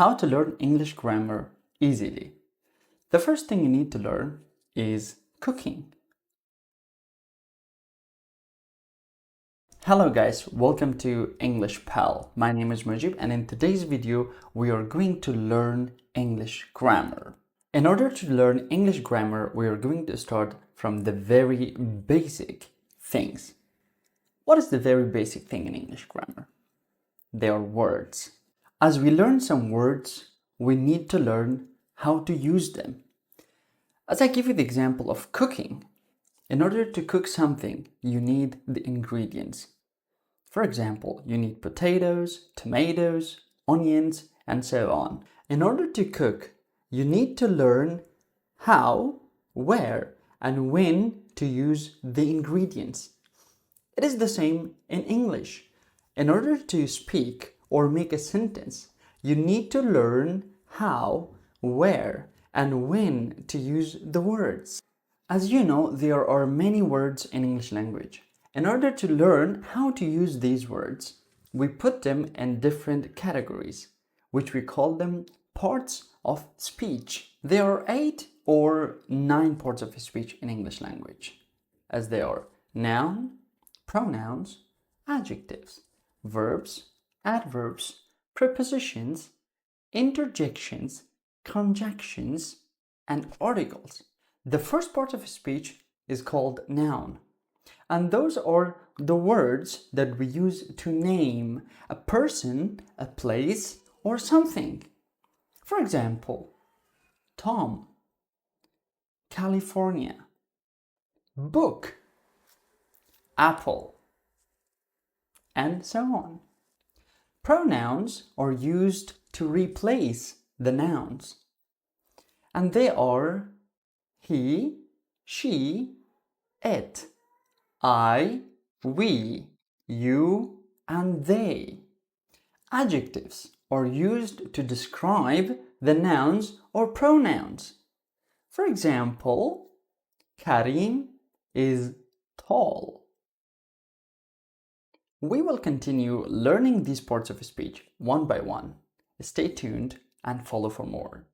How to learn English grammar easily. The first thing you need to learn is cooking. Hello guys, welcome to English Pal. My name is Mujib and in today's video we are going to learn English grammar. In order to learn English grammar, we are going to start from the very basic things. What is the very basic thing in English grammar? They are words. As we learn some words, we need to learn how to use them. As I give you the example of cooking, in order to cook something, you need the ingredients. For example, you need potatoes, tomatoes, onions, and so on. In order to cook, you need to learn how, where, and when to use the ingredients. It is the same in English. In order to speak or make a sentence, you need to learn how, where, and when to use the words. As you know, there are many words in English language. In order to learn how to use these words, we put them in different categories, which we call them parts of speech. There are 8 or 9 parts of speech in English language, as they are noun, pronouns, adjectives, verbs, adverbs, prepositions, interjections, conjunctions, and articles. The first part of speech is called noun, and those are the words that we use to name a person, a place, or something. For example, Tom, California, book, apple, and so on. Pronouns are used to replace the nouns, and they are he, she, it, I, we, you, and they. Adjectives are used to describe the nouns or pronouns. For example, Karim is tall. We will continue learning these parts of speech one by one. Stay tuned and follow for more.